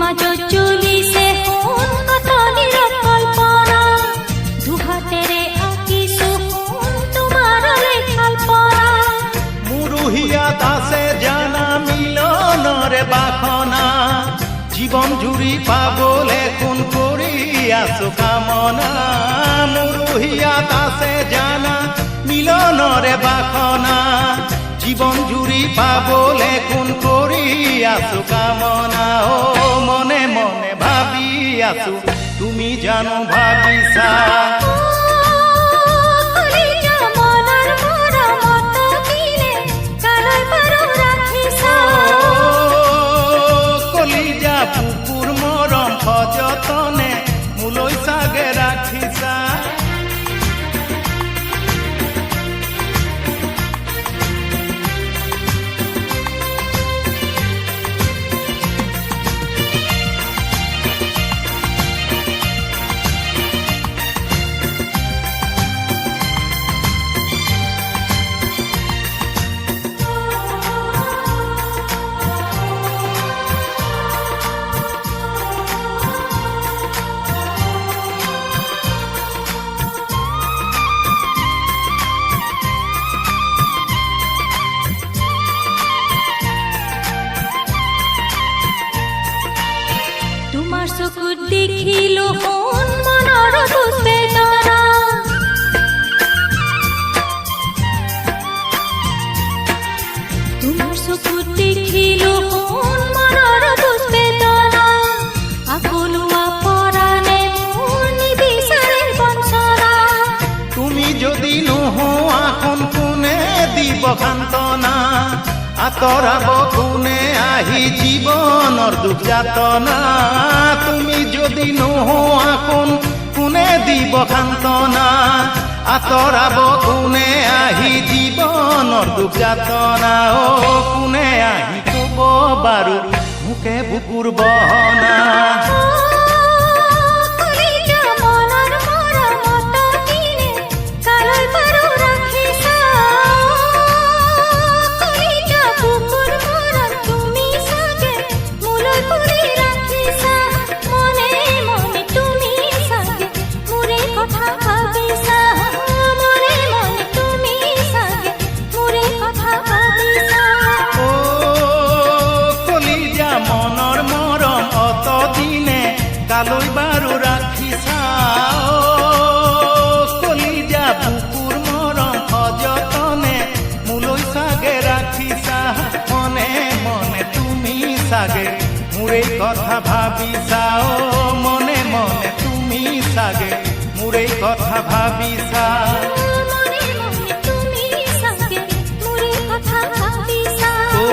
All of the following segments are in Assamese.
মাজত জ্বলিছে সোণ কটনিৰ কল্পনা, দুহাতেৰে আঁকিছো সোণ তোমাৰলৈ কল্পনা। মুৰুহিয়াত আছে জানা মিলনৰে বাসনা, জীৱন জুৰি পাবলে কোন কৰি আছো কামনা। মুৰুহিয়াত আছে জানা মিলনৰে বাসনা, জীৱন জুৰি পাবলে কোন কৰি আছো কামনা। ও মনে মনে ভাবি আছো তুমি জানো ভাবিছা, কলিজা মনৰ মৰমত দিলে কালৈ বাৰু ৰাখিছা। কলিজা বুকুৰ মৰম সযতনে মোলৈ চাগে ৰাখিছা। তোমাৰ চকুত দেখিলো সোণ মনৰ দুষ্বেদনা, তোমাৰ চকুত দেখিলো সোণ মনৰ দুষ্বেদনা। আকলোৱা পৰাণে মোৰ নিবিচাৰে বঞ্চনা, তুমি যদি নোহোৱা সোণ কোনে দিব সান্তনা, আঁতৰাব কোনে আহি জীৱনৰ দুখ যাতনা। তুমি যদি নোহোৱা সোণ কোনে দিব সান্তনা, আঁতৰাব কোনে আহি জীৱনৰ দুখ যাতনা। ও কোনে আহি ক'ব বাৰু মোকে বুকুৰ বহনা, কলিজা মনৰ মৰমত দিলে কালৈ বাৰু ৰাখিছা। কলিজা বুকুৰ মৰম তুমি চাগে মোলৈ কৰি ৰাখিছা, মনে মনে তুমি চাগে মোৰে কথা ভাবিছা, মনে মনে তুমি চাগে মোৰে কথা ভাবিছা। ও কলিজা মনৰ মৰম অতদিনে কালৈ বাৰু ৰাখিছা। ও কলিজা বুকুৰ মৰম সযতনে মোলৈ চাগে ৰাখিছা, মনে মনে তুমি চাগে মোৰে কথা ভাবিছা। ও মনে মনে তুমি চাগে মোৰে কথা ভাবিছা। মনে মনে তুমি চাগে মোৰে কথা ভাবিছা, ও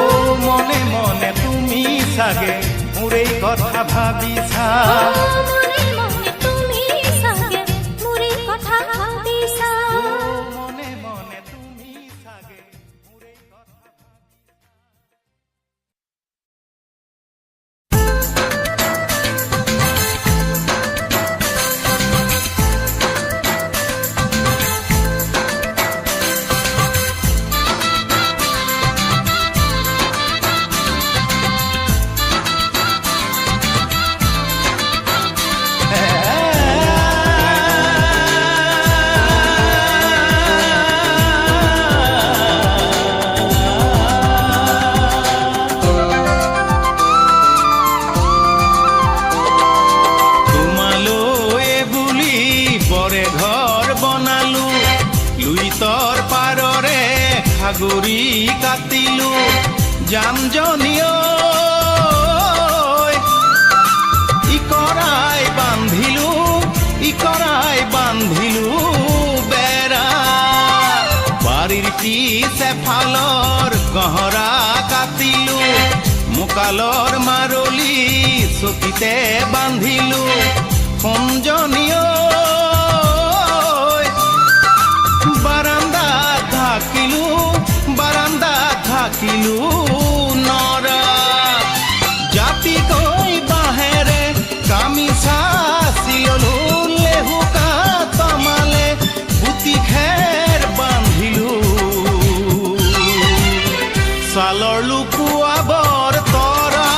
মনে মনে তুমি চাগে মোৰে কথা ভাবিছা। মনে মনে তুমি চাগে মোৰে কথা ভাবিছা। মনে মনে তুমি চাগে মোৰে কথা সাগৰী কাটিলো জানজনীয় ইকৰাই বান্ধিলো বেৰা, বাৰীৰ পিছেফালৰ গহৰা কাটিলো, মোকালৰ মাৰলি চকিতে বান্ধিলো সোণজনীয়। বাৰান্দাত থাকিলো নৰা, জাপিকৈ বাঁহেৰে গামিছা চিললো, লেহুকা তমালে পুতি খেৰ বান্ধিলো, ছালৰ লুকুৱাবৰ তৰা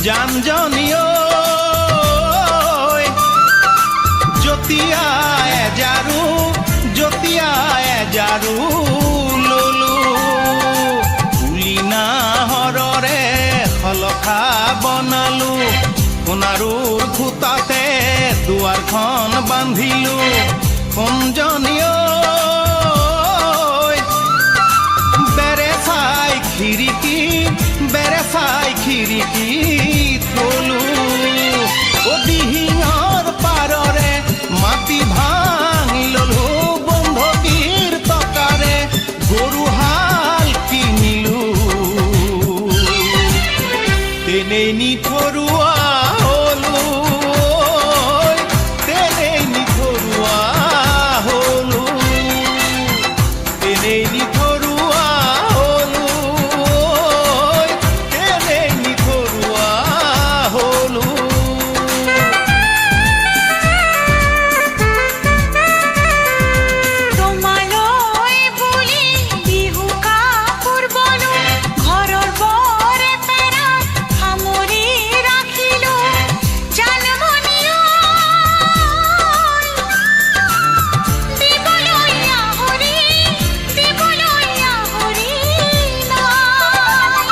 জানজনী ঐ জতিয়া এজাৰু ললো কুলি নাহৰৰে শলখা বনালো সোণাৰুৰ খুটাতে দুৱাৰখন বান্ধিলো কোনজনী ঐ বেৰে চাই খিৰিকী থলো ও দিহিঙৰ পাৰৰে মাটি ভাঙি ললো বন্ধকীৰ টকাৰে গৰু হাল কিনিলো তেনেই নিথৰুৱা হলো তেনেই নিথৰুৱা হলো তেনেই নিথৰুৱা হলো তেনেই নিথৰুৱা হলো তোমালৈ বুলি বিহু কাপোৰ বলো ঘৰৰ বৰে পেৰাত সামৰি ৰাখিলো জানমণি ঐ দিবলৈ আহৰি নাই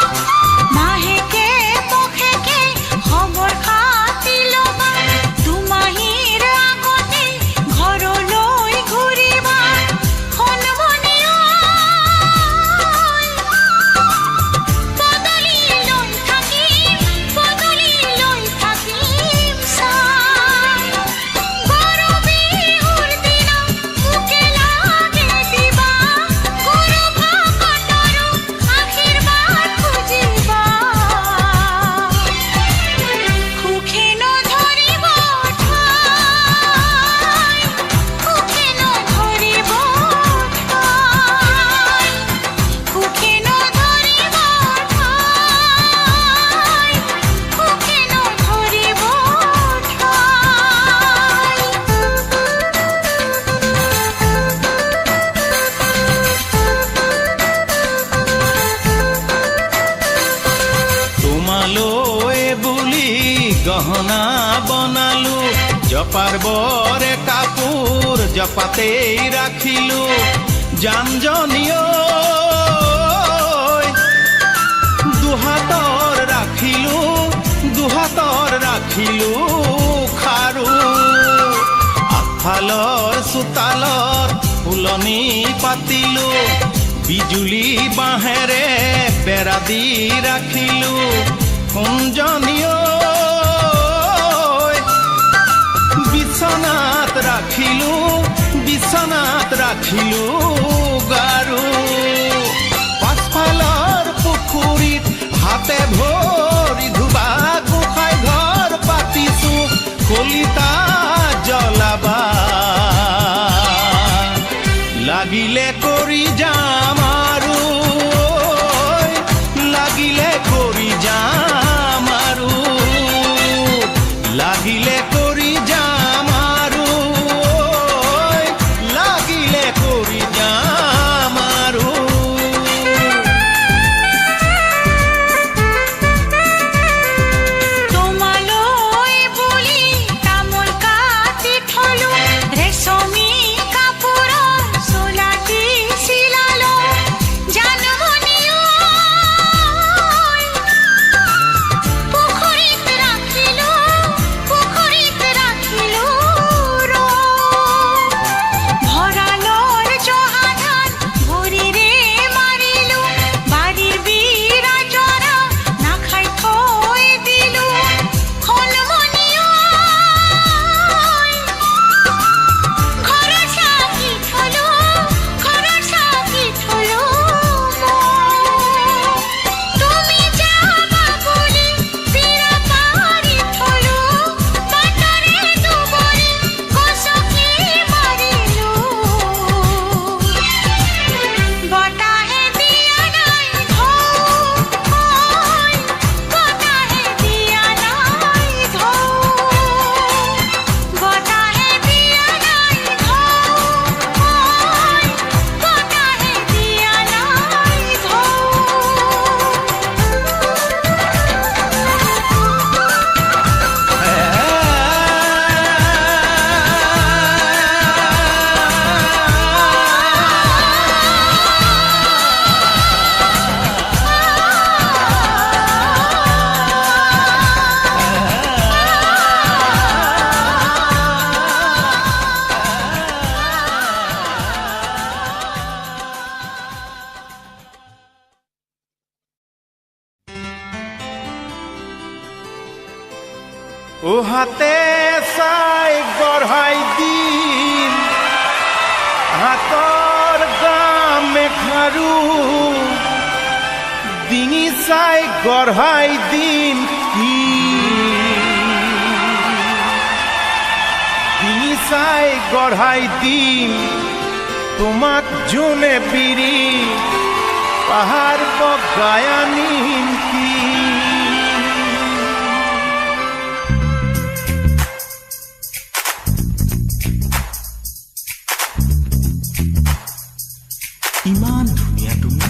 মাহেকে পষেকে খবৰ খাতি ল'বা দুমাহীৰ আগতে ঘৰলৈ ঘূৰিবা সোণমণি ঐ বদলি লৈ থাকিম চাই গৰু বিহুৰ দিনা মোকে লাগে দিবা গুৰু ভকতৰো আশীৰ্বাদ খুজিবা সুখে নধৰিব ঠাই সুখে নধৰিব ঠাই সুখে নধৰিব ঠাই সুখে নধৰিব তোমালৈ বুলি গহনা বনালো জপাৰ বৰে কাপোৰ জপাতেই ৰাখিলো জানজনী ঐ দুহাতৰ ৰাখিলো খাৰু আগফালৰ চোতালত ফুলনি পাতিলো বিজুলী বাঁহেৰে বেৰা দি ৰাখিলো কোনজনী ঐ বিছনাত ৰাখিলো গাৰু পাছফালৰ পুখুৰীত হাতে ভৰি ধুবা গোসাঁই ঘৰ পাতিছো কলিতা জ্বলাবা লাগিলে কৰি যাম আৰু লাগিলে কৰি যাম আৰু লাগিলে কৰি যাম আৰু লাগিলে কৰি যাম আৰু তোমালৈ বুলি তামোল কাটি থলো ৰেচমী কাপোৰৰ চোলাটি চিলালো জানমণি ঐ পুখুৰীত ৰাখিলো হাতে চাই গঢ়াই দিম হাতৰ গাম মেঘাৰু ডিঙি চাই গঢ়াই দিম কি ডিঙি চাই গঢ়াই দিম তোমাক জোনে বিৰি পাহাৰ বগাই আনিম কি ইমান ধুনীয়া তুমি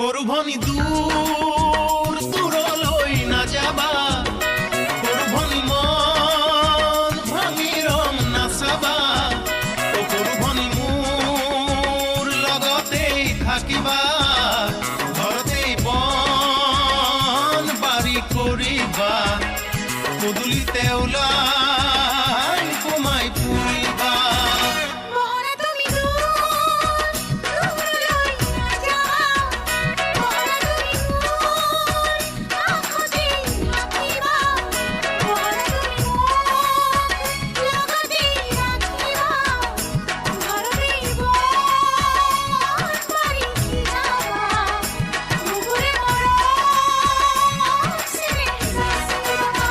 সৰু ভনী দূৰ দূৰলৈ নাযাবা, সৰু ভনী মন ভাঙি ৰং নাচাবা, সৰু ভনী মোৰ লগতেই থাকিবা, ঘৰতেই বন বাৰী কৰিবা, পদূলিতে ওলাই সোমাই ফুৰিবা। মোহনা তুমি দূৰ দূৰলৈ নাযাবা, মোহনা তুমি মোৰ কাষতে থাকিবা, মোহনা তুমি মোক লগতে ৰাখিবা, ঘৰতেই বন বাৰী যাবা, বুকুৰে মৰম চেনেহ যাচিবা।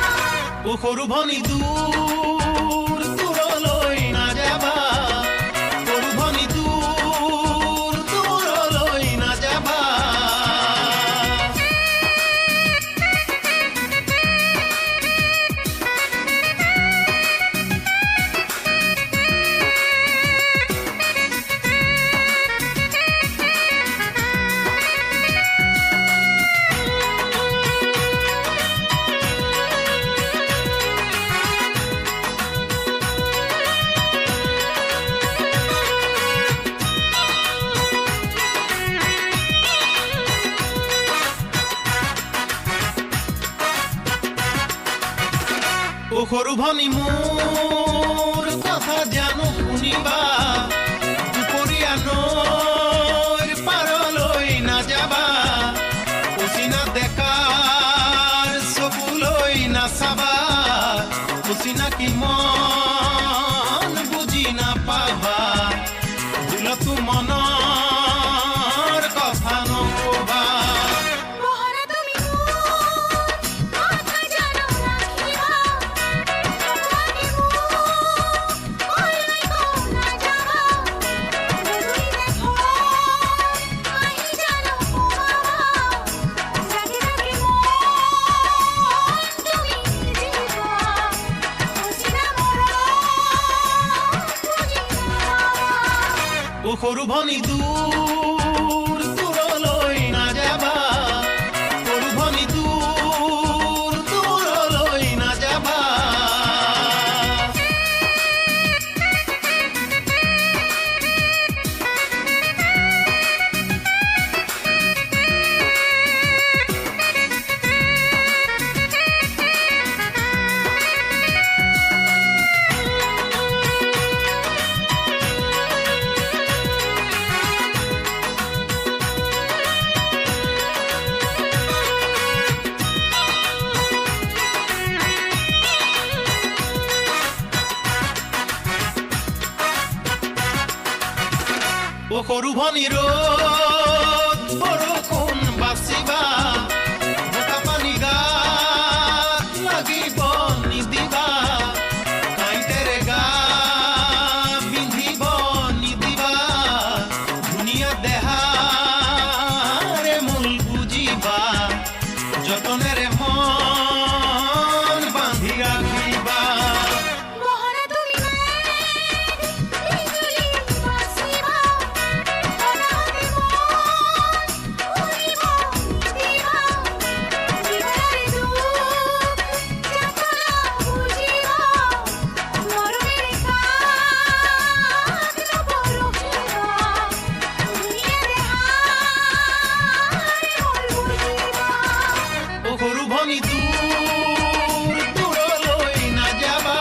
ও সৰু ভনী দূৰ দূৰলৈ নাযাবা, সৰু ভনী দূৰ দূৰলৈ নাযাবা। ও সৰু ভনী মোৰ কথা জানো শুনিবা, দুপৰীয়া নৈৰ পাৰলৈ নাযাবা, অচিনা ডেকাৰ চকুলৈ নাচাবা, অচিনাকি মন বুজি নাপাবা, ভুলতো মনৰ কথা নকবা। মোহনা তুমি মোৰ কথা জানো ৰাখিবা, ভগৱানে মোক কলৈ নাযাবা, গধূলিতে ঘৰ আহি জানো সোমাবা, জাগে জাগে মন তুমি দিবা, অচিনা মৰম বুজি নাপাবা। ও সৰু ভনী দূৰ দূৰলৈ নাযাবা, সৰু ভনী দূৰ দূৰলৈ নাযাবা। ও সৰু ভনী ৰ'দ বৰষুণ বাচিবা, বোকা পানী গাত লাগিব নিদিবা, কাঁইটেৰে গা বিন্ধিব নিদিবা, ধুনীয়া দেহাৰে মূল বুজিবা, যতনেৰে মন বান্ধি ৰাখিবা। মোহনা তুমি বিজুলী বাচিবা, অনাহতে মন উৰিব নিদিবা, জীৱনৰে দুখ যাতনা বুজিবা, মৰমেৰে কাষ নপৰখিবা, ধুনীয়া দেহাৰে মূল বুজিবা। ও সৰু ভনী দূৰ দূৰলৈ নাযাবা,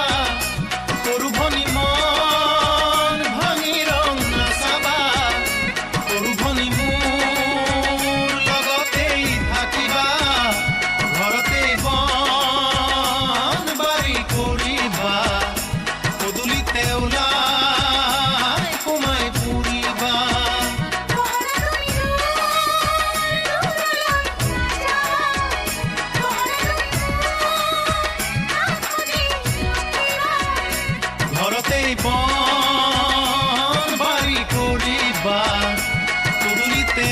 সৰু ভনী মন ভাঙি ৰং নাচাবা, সৰু ভনী মোৰ লগতেই থাকিবা, ঘৰতেই বন বাৰী কৰিবা, পদূলিতে ওলাই সোমাই ফুৰিবা। মোহনা তুমি দূৰ দূৰলৈ নাযাবা, মোহনা তুমি মোৰ কাষতে থাকিবা, ঘৰতেই বন বাৰী কৰিবা, পদূলিতে